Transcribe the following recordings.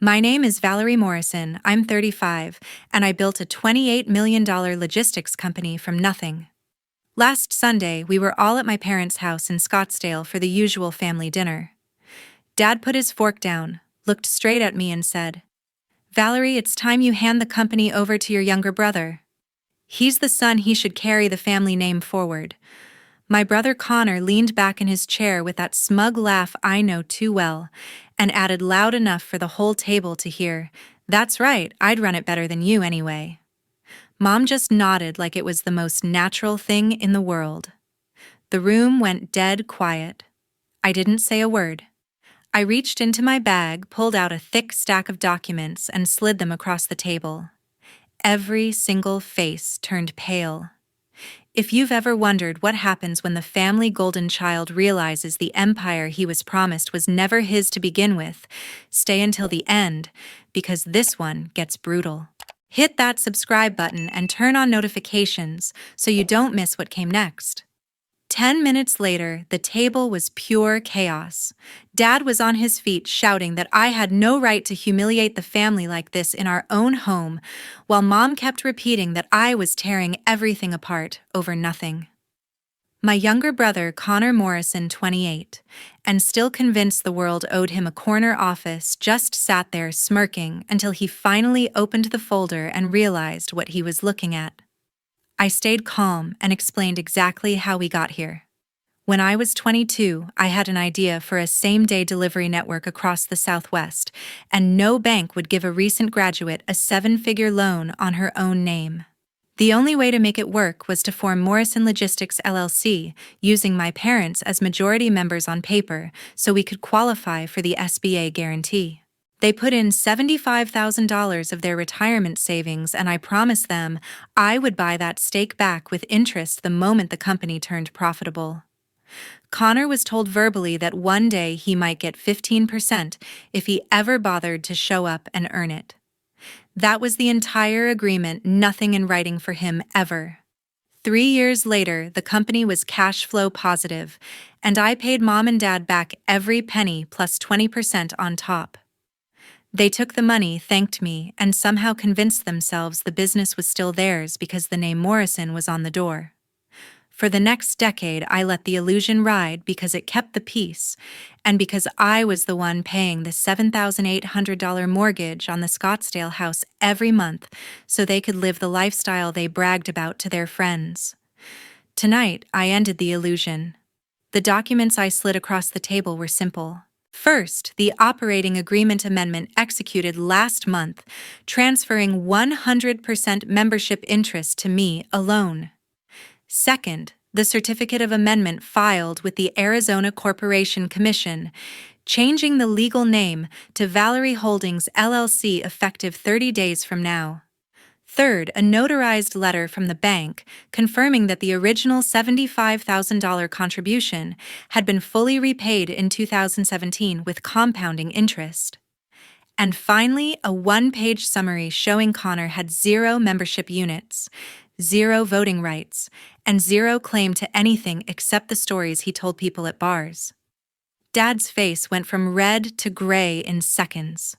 My name is Valerie Morrison. I'm 35, and I built a $28 million logistics company from nothing. Last Sunday, we were all at my parents' house in Scottsdale for the usual family dinner. Dad put his fork down, looked straight at me, and said, "Valerie, it's time you hand the company over to your younger brother. He's the son, he should carry the family name forward." My brother Connor leaned back in his chair with that smug laugh I know too well, and added loud enough for the whole table to hear, "That's right, I'd run it better than you anyway." Mom just nodded like it was the most natural thing in the world. The room went dead quiet. I didn't say a word. I reached into my bag, pulled out a thick stack of documents, and slid them across the table. Every single face turned pale. If you've ever wondered what happens when the family golden child realizes the empire he was promised was never his to begin with, stay until the end, because this one gets brutal. Hit that subscribe button and turn on notifications so you don't miss what came next. 10 minutes later, the table was pure chaos. Dad was on his feet shouting that I had no right to humiliate the family like this in our own home, while Mom kept repeating that I was tearing everything apart over nothing. My younger brother, Connor Morrison, 28, and still convinced the world owed him a corner office, just sat there smirking until he finally opened the folder and realized what he was looking at. I stayed calm and explained exactly how we got here. When I was 22, I had an idea for a same-day delivery network across the Southwest, and no bank would give a recent graduate a 7-figure loan on her own name. The only way to make it work was to form Morrison Logistics LLC, using my parents as majority members on paper so we could qualify for the SBA guarantee. They put in $75,000 of their retirement savings, and I promised them I would buy that stake back with interest the moment the company turned profitable. Connor was told verbally that one day he might get 15% if he ever bothered to show up and earn it. That was the entire agreement, nothing in writing for him ever. 3 years later, the company was cash flow positive, and I paid Mom and Dad back every penny plus 20% on top. They took the money, thanked me, and somehow convinced themselves the business was still theirs because the name Morrison was on the door. For the next decade, I let the illusion ride because it kept the peace, and because I was the one paying the $7,800 mortgage on the Scottsdale house every month so they could live the lifestyle they bragged about to their friends. Tonight, I ended the illusion. The documents I slid across the table were simple. First, the operating agreement amendment executed last month, transferring 100% membership interest to me alone. Second, the certificate of amendment filed with the Arizona Corporation Commission, changing the legal name to Valerie Holdings LLC effective 30 days from now. Third, a notarized letter from the bank confirming that the original $75,000 contribution had been fully repaid in 2017 with compounding interest. And finally, a one-page summary showing Connor had 0 membership units, 0 voting rights, and 0 claim to anything except the stories he told people at bars. Dad's face went from red to gray in seconds.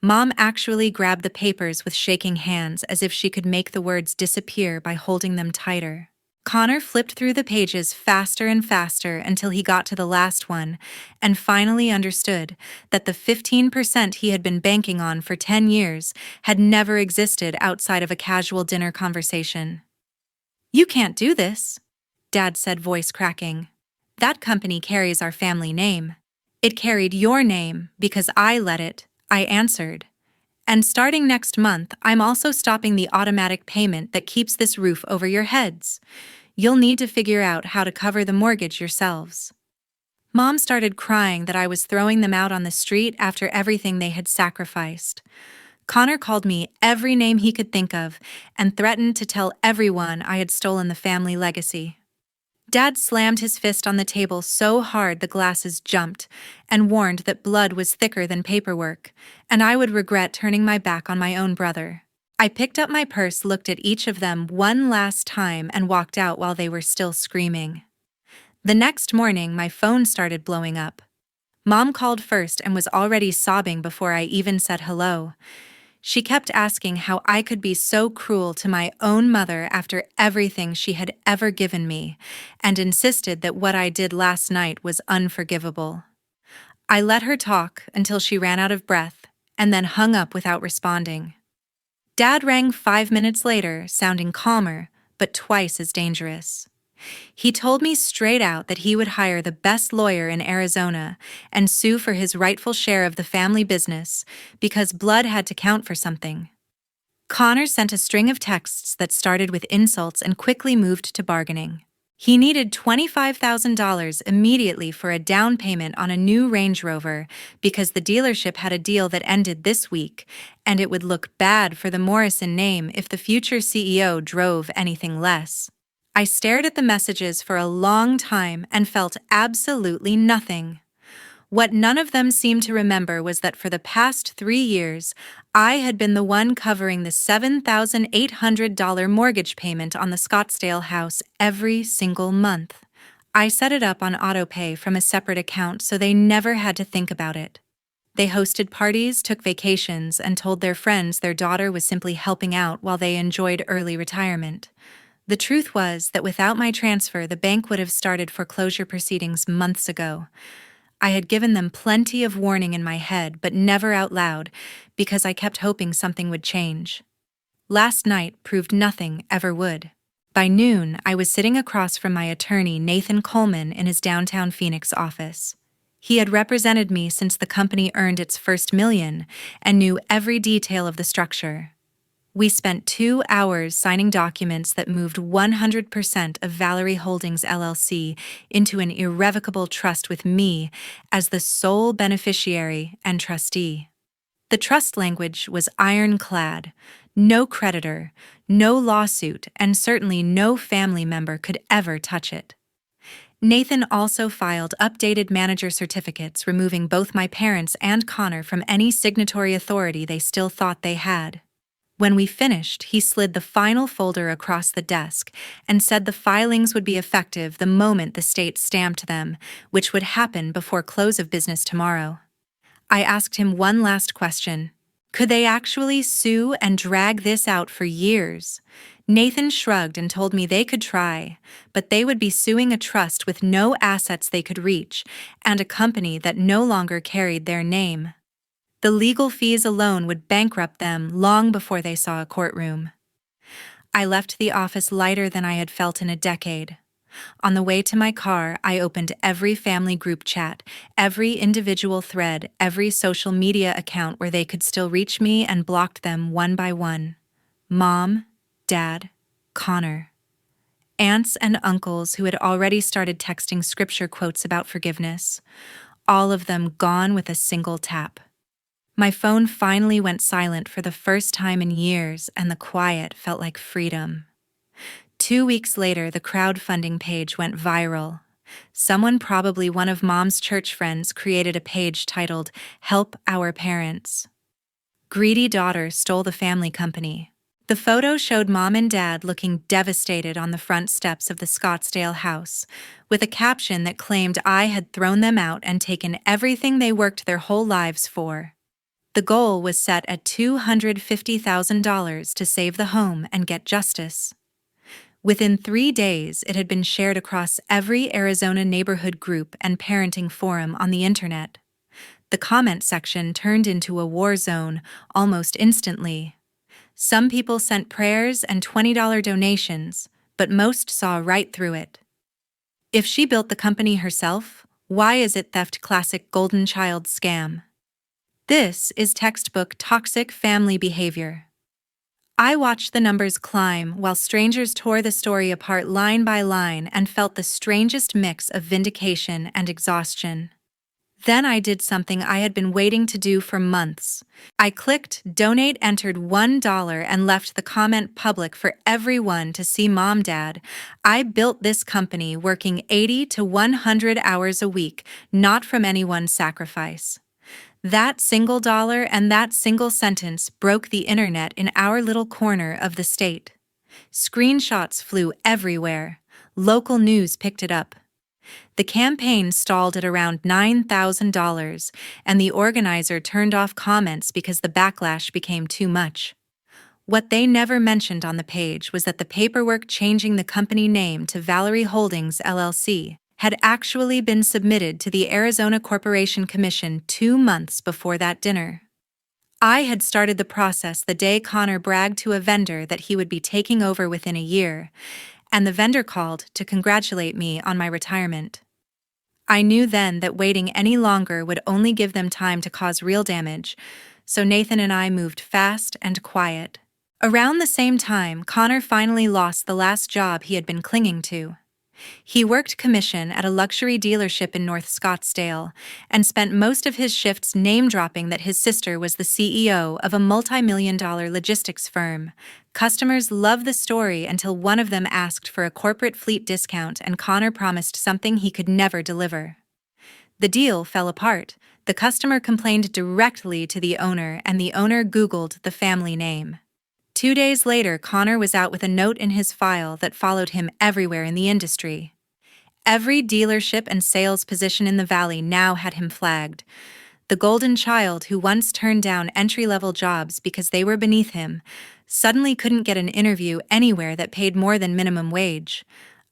Mom actually grabbed the papers with shaking hands as if she could make the words disappear by holding them tighter. Connor flipped through the pages faster and faster until he got to the last one and finally understood that the 15% he had been banking on for 10 years had never existed outside of a casual dinner conversation. "You can't do this," Dad said, voice cracking. "That company carries our family name. It carried your name because I let it," I answered. "And starting next month, I'm also stopping the automatic payment that keeps this roof over your heads. You'll need to figure out how to cover the mortgage yourselves." Mom started crying that I was throwing them out on the street after everything they had sacrificed. Connor called me every name he could think of and threatened to tell everyone I had stolen the family legacy. Dad slammed his fist on the table so hard the glasses jumped and warned that blood was thicker than paperwork, and I would regret turning my back on my own brother. I picked up my purse, looked at each of them one last time, and walked out while they were still screaming. The next morning, my phone started blowing up. Mom called first and was already sobbing before I even said hello. She kept asking how I could be so cruel to my own mother after everything she had ever given me, and insisted that what I did last night was unforgivable. I let her talk until she ran out of breath, and then hung up without responding. Dad rang 5 minutes later, sounding calmer, but twice as dangerous. He told me straight out that he would hire the best lawyer in Arizona and sue for his rightful share of the family business because blood had to count for something. Connor sent a string of texts that started with insults and quickly moved to bargaining. He needed $25,000 immediately for a down payment on a new Range Rover because the dealership had a deal that ended this week, and it would look bad for the Morrison name if the future CEO drove anything less. I stared at the messages for a long time and felt absolutely nothing. What none of them seemed to remember was that for the past 3 years, I had been the one covering the $7,800 mortgage payment on the Scottsdale house every single month. I set it up on autopay from a separate account so they never had to think about it. They hosted parties, took vacations, and told their friends their daughter was simply helping out while they enjoyed early retirement. The truth was that without my transfer, the bank would have started foreclosure proceedings months ago. I had given them plenty of warning in my head, but never out loud, because I kept hoping something would change. Last night proved nothing ever would. By noon, I was sitting across from my attorney, Nathan Coleman, in his downtown Phoenix office. He had represented me since the company earned its first million and knew every detail of the structure. We spent 2 hours signing documents that moved 100% of Valerie Holdings LLC into an irrevocable trust with me as the sole beneficiary and trustee. The trust language was ironclad. No creditor, no lawsuit, and certainly no family member could ever touch it. Nathan also filed updated manager certificates removing both my parents and Connor from any signatory authority they still thought they had. When we finished, he slid the final folder across the desk and said the filings would be effective the moment the state stamped them, which would happen before close of business tomorrow. I asked him one last question. Could they actually sue and drag this out for years? Nathan shrugged and told me they could try, but they would be suing a trust with no assets they could reach and a company that no longer carried their name. The legal fees alone would bankrupt them long before they saw a courtroom. I left the office lighter than I had felt in a decade. On the way to my car, I opened every family group chat, every individual thread, every social media account where they could still reach me, and blocked them one by one. Mom, Dad, Connor. Aunts and uncles who had already started texting scripture quotes about forgiveness. All of them gone with a single tap. My phone finally went silent for the first time in years, and the quiet felt like freedom. 2 weeks later, the crowdfunding page went viral. Someone, probably one of Mom's church friends, created a page titled, "Help Our Parents." Greedy daughter stole the family company. The photo showed Mom and Dad looking devastated on the front steps of the Scottsdale house, with a caption that claimed I had thrown them out and taken everything they worked their whole lives for. The goal was set at $250,000 to save the home and get justice. Within 3 days, it had been shared across every Arizona neighborhood group and parenting forum on the internet. The comment section turned into a war zone almost instantly. Some people sent prayers and $20 donations, but most saw right through it. If she built the company herself, why is it theft classic golden child scam? This is textbook toxic family behavior. I watched the numbers climb while strangers tore the story apart line by line and felt the strangest mix of vindication and exhaustion. Then I did something I had been waiting to do for months. I clicked donate, entered $1, and left the comment public for everyone to see. Mom, Dad, I built this company working 80 to 100 hours a week, not from anyone's sacrifice. That single dollar and that single sentence broke the internet in our little corner of the state. Screenshots flew everywhere. Local news picked it up. The campaign stalled at around $9,000, and the organizer turned off comments because the backlash became too much. What they never mentioned on the page was that the paperwork changing the company name to Valerie Holdings LLC had actually been submitted to the Arizona Corporation Commission 2 months before that dinner. I had started the process the day Connor bragged to a vendor that he would be taking over within a year, and the vendor called to congratulate me on my retirement. I knew then that waiting any longer would only give them time to cause real damage, so Nathan and I moved fast and quiet. Around the same time, Connor finally lost the last job he had been clinging to. He worked commission at a luxury dealership in North Scottsdale and spent most of his shifts name-dropping that his sister was the CEO of a multi-million-dollar logistics firm. Customers loved the story until one of them asked for a corporate fleet discount and Connor promised something he could never deliver. The deal fell apart. The customer complained directly to the owner and the owner Googled the family name. 2 days later, Connor was out with a note in his file that followed him everywhere in the industry. Every dealership and sales position in the valley now had him flagged. The golden child who once turned down entry-level jobs because they were beneath him suddenly couldn't get an interview anywhere that paid more than minimum wage.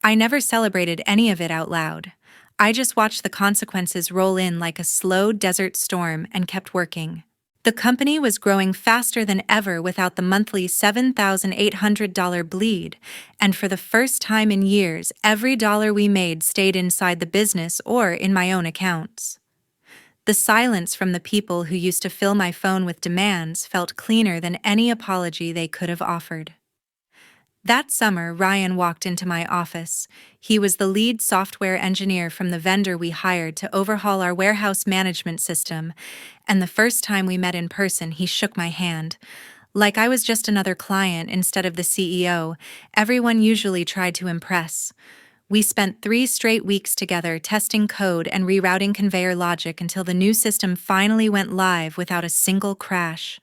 I never celebrated any of it out loud. I just watched the consequences roll in like a slow desert storm and kept working. The company was growing faster than ever without the monthly $7,800 bleed, and for the first time in years, every dollar we made stayed inside the business or in my own accounts. The silence from the people who used to fill my phone with demands felt cleaner than any apology they could have offered. That summer, Ryan walked into my office. He was the lead software engineer from the vendor we hired to overhaul our warehouse management system, and the first time we met in person, he shook my hand. Like I was just another client instead of the CEO, everyone usually tried to impress. We spent 3 straight weeks together testing code and rerouting conveyor logic until the new system finally went live without a single crash.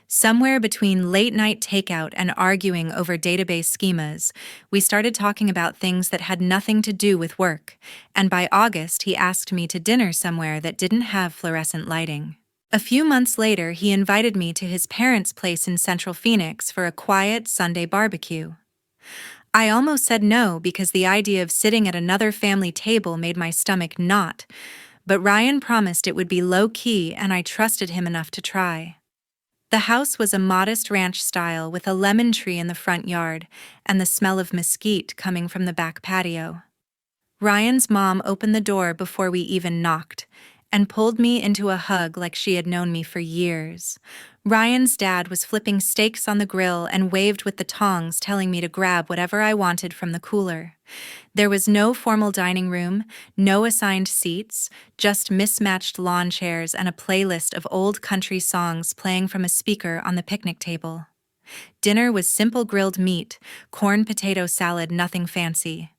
Somewhere between late-night takeout and arguing over database schemas, we started talking about things that had nothing to do with work, and by August he asked me to dinner somewhere that didn't have fluorescent lighting. A few months later, he invited me to his parents' place in Central Phoenix for a quiet Sunday barbecue. I almost said no because the idea of sitting at another family table made my stomach knot, but Ryan promised it would be low-key and I trusted him enough to try. The house was a modest ranch style with a lemon tree in the front yard and the smell of mesquite coming from the back patio. Ryan's mom opened the door before we even knocked and pulled me into a hug like she had known me for years. Ryan's dad was flipping steaks on the grill and waved with the tongs, telling me to grab whatever I wanted from the cooler. There was no formal dining room, no assigned seats, just mismatched lawn chairs and a playlist of old country songs playing from a speaker on the picnic table. Dinner was simple grilled meat, corn potato salad, nothing fancy.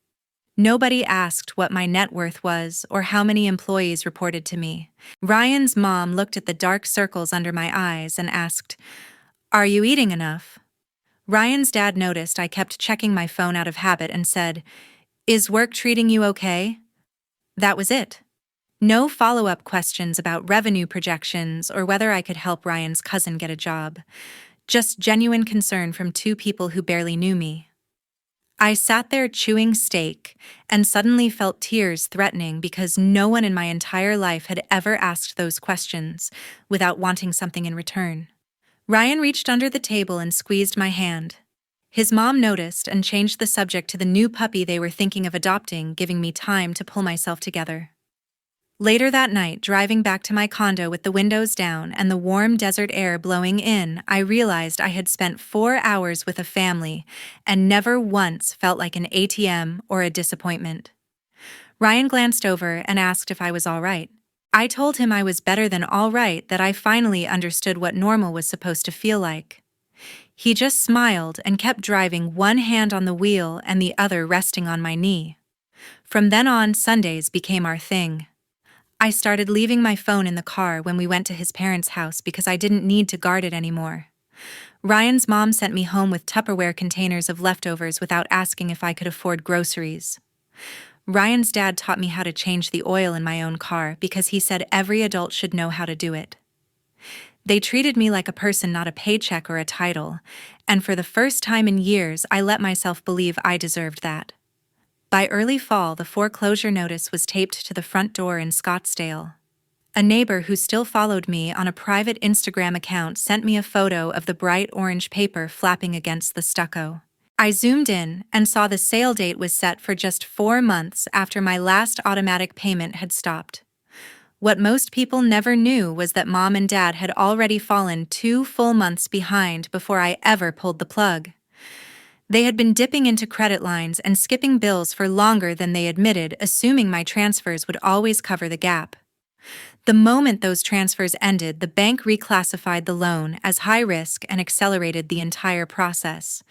Nobody asked what my net worth was or how many employees reported to me. Ryan's mom looked at the dark circles under my eyes and asked, "Are you eating enough?" Ryan's dad noticed I kept checking my phone out of habit and said, "Is work treating you okay?" That was it. No follow-up questions about revenue projections or whether I could help Ryan's cousin get a job. Just genuine concern from 2 people who barely knew me. I sat there chewing steak and suddenly felt tears threatening because no one in my entire life had ever asked those questions without wanting something in return. Ryan reached under the table and squeezed my hand. His mom noticed and changed the subject to the new puppy they were thinking of adopting, giving me time to pull myself together. Later that night, driving back to my condo with the windows down and the warm desert air blowing in, I realized I had spent 4 hours with a family and never once felt like an ATM or a disappointment. Ryan glanced over and asked if I was all right. I told him I was better than all right, that I finally understood what normal was supposed to feel like. He just smiled and kept driving, one hand on the wheel and the other resting on my knee. From then on, Sundays became our thing. I started leaving my phone in the car when we went to his parents' house because I didn't need to guard it anymore. Ryan's mom sent me home with Tupperware containers of leftovers without asking if I could afford groceries. Ryan's dad taught me how to change the oil in my own car because he said every adult should know how to do it. They treated me like a person, not a paycheck or a title, and for the first time in years, I let myself believe I deserved that. By early fall, the foreclosure notice was taped to the front door in Scottsdale. A neighbor who still followed me on a private Instagram account sent me a photo of the bright orange paper flapping against the stucco. I zoomed in and saw the sale date was set for just 4 months after my last automatic payment had stopped. What most people never knew was that Mom and Dad had already fallen 2 full months behind before I ever pulled the plug. They had been dipping into credit lines and skipping bills for longer than they admitted, assuming my transfers would always cover the gap. The moment those transfers ended, the bank reclassified the loan as high risk and accelerated the entire process.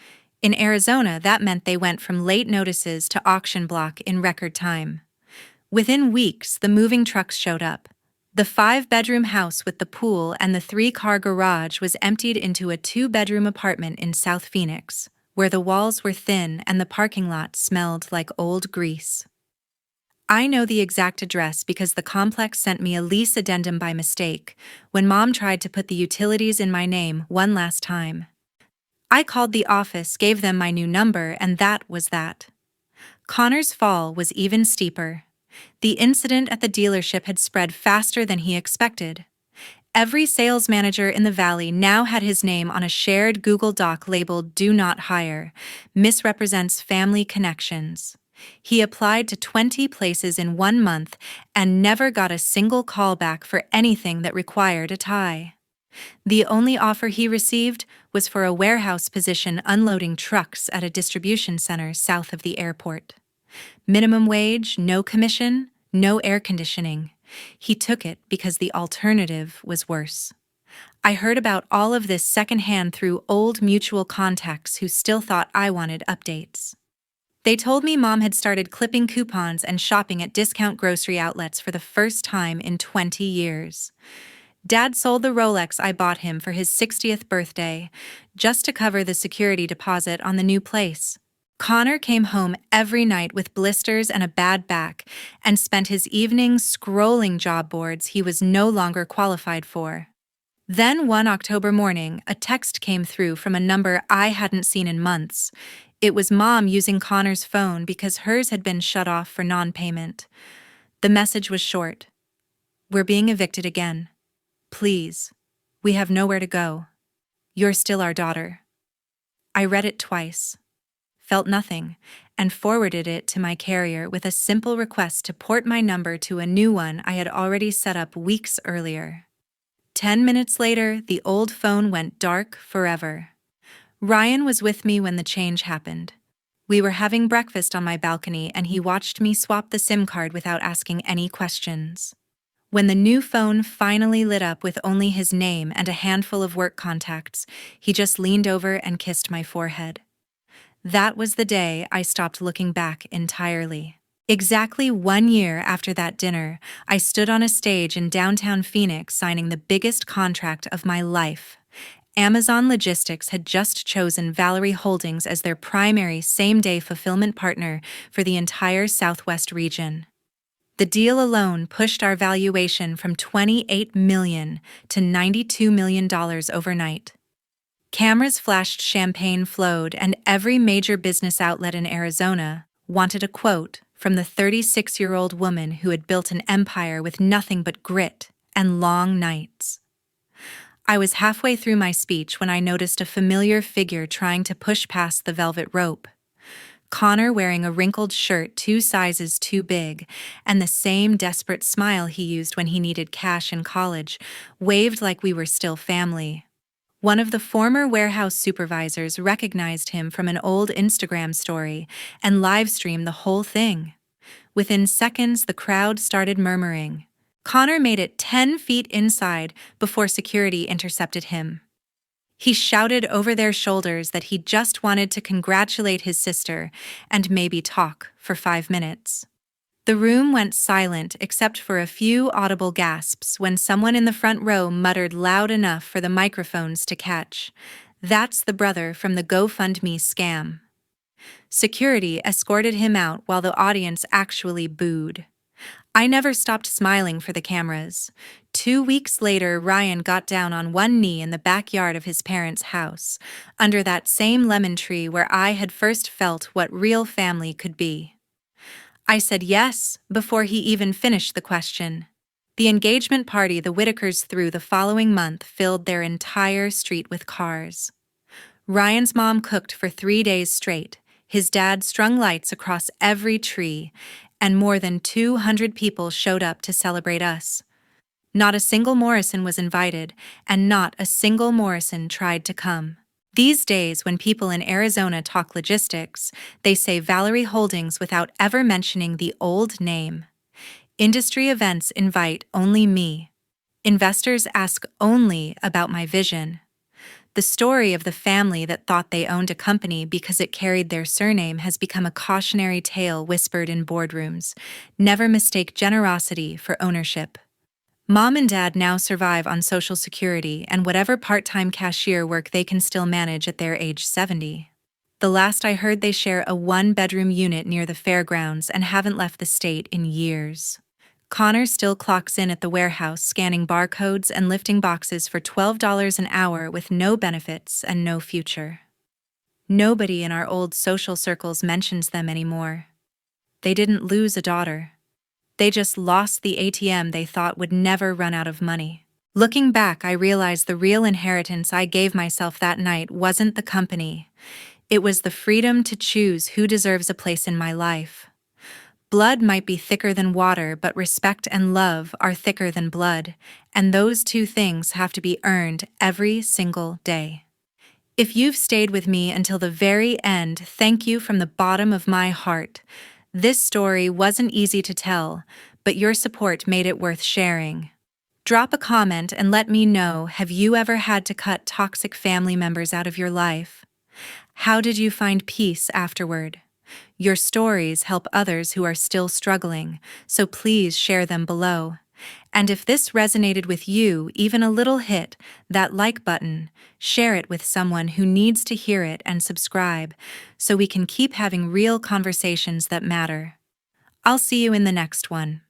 In Arizona, that meant they went from late notices to auction block in record time. Within weeks, the moving trucks showed up. The 5-bedroom house with the pool and the 3-car garage was emptied into a 2-bedroom apartment in South Phoenix, where the walls were thin and the parking lot smelled like old grease. I know the exact address because the complex sent me a lease addendum by mistake when Mom tried to put the utilities in my name one last time. I called the office, gave them my new number, and that was that. Connor's fall was even steeper. The incident at the dealership had spread faster than he expected. Every sales manager in the valley now had his name on a shared Google Doc labeled "Do Not Hire," misrepresents family connections. He applied to 20 places in 1 month and never got a single call back for anything that required a tie. The only offer he received was for a warehouse position unloading trucks at a distribution center south of the airport. Minimum wage, no commission, no air conditioning. He took it because the alternative was worse. I heard about all of this secondhand through old mutual contacts who still thought I wanted updates. They told me Mom had started clipping coupons and shopping at discount grocery outlets for the first time in 20 years. Dad sold the Rolex I bought him for his 60th birthday, just to cover the security deposit on the new place. Connor came home every night with blisters and a bad back and spent his evenings scrolling job boards he was no longer qualified for. Then one October morning, a text came through from a number I hadn't seen in months. It was Mom using Connor's phone because hers had been shut off for non-payment. The message was short. "We're being evicted again. Please. We have nowhere to go. You're still our daughter." I read it twice, felt nothing, and forwarded it to my carrier with a simple request to port my number to a new one I had already set up weeks earlier. 10 minutes later, the old phone went dark forever. Ryan was with me when the change happened. We were having breakfast on my balcony and he watched me swap the SIM card without asking any questions. When the new phone finally lit up with only his name and a handful of work contacts, he just leaned over and kissed my forehead. That was the day I stopped looking back entirely. Exactly 1 year after that dinner, I stood on a stage in downtown Phoenix signing the biggest contract of my life. Amazon Logistics had just chosen Valerie Holdings as their primary same-day fulfillment partner for the entire Southwest region. The deal alone pushed our valuation from $28 million to $92 million overnight. Cameras flashed, champagne flowed, and every major business outlet in Arizona wanted a quote from the 36-year-old woman who had built an empire with nothing but grit and long nights. I was halfway through my speech when I noticed a familiar figure trying to push past the velvet rope. Connor, wearing a wrinkled shirt 2 sizes too big and the same desperate smile he used when he needed cash in college, waved like we were still family. One of the former warehouse supervisors recognized him from an old Instagram story and live-streamed the whole thing. Within seconds, the crowd started murmuring. Connor made it 10 feet inside before security intercepted him. He shouted over their shoulders that he just wanted to congratulate his sister and maybe talk for 5 minutes. The room went silent except for a few audible gasps when someone in the front row muttered loud enough for the microphones to catch. "That's the brother from the GoFundMe scam." Security escorted him out while the audience actually booed. I never stopped smiling for the cameras. 2 weeks later, Ryan got down on one knee in the backyard of his parents' house, under that same lemon tree where I had first felt what real family could be. I said yes before he even finished the question. The engagement party the Whitakers threw the following month filled their entire street with cars. Ryan's mom cooked for 3 days straight, his dad strung lights across every tree, and more than 200 people showed up to celebrate us. Not a single Morrison was invited, and not a single Morrison tried to come. These days, when people in Arizona talk logistics, they say Valerie Holdings without ever mentioning the old name. Industry events invite only me. Investors ask only about my vision. The story of the family that thought they owned a company because it carried their surname has become a cautionary tale whispered in boardrooms. Never mistake generosity for ownership. Mom and Dad now survive on Social Security and whatever part-time cashier work they can still manage at their age 70. The last I heard, they share a one-bedroom unit near the fairgrounds and haven't left the state in years. Connor still clocks in at the warehouse, scanning barcodes and lifting boxes for $12 an hour with no benefits and no future. Nobody in our old social circles mentions them anymore. They didn't lose a daughter. They just lost the ATM they thought would never run out of money. Looking back, I realized the real inheritance I gave myself that night wasn't the company. It was the freedom to choose who deserves a place in my life. Blood might be thicker than water, but respect and love are thicker than blood, and those two things have to be earned every single day. If you've stayed with me until the very end, thank you from the bottom of my heart. This story wasn't easy to tell, but your support made it worth sharing. Drop a comment and let me know, have you ever had to cut toxic family members out of your life? How did you find peace afterward? Your stories help others who are still struggling, so please share them below. And if this resonated with you, even a little, hit that like button, share it with someone who needs to hear it, and subscribe so we can keep having real conversations that matter. I'll see you in the next one.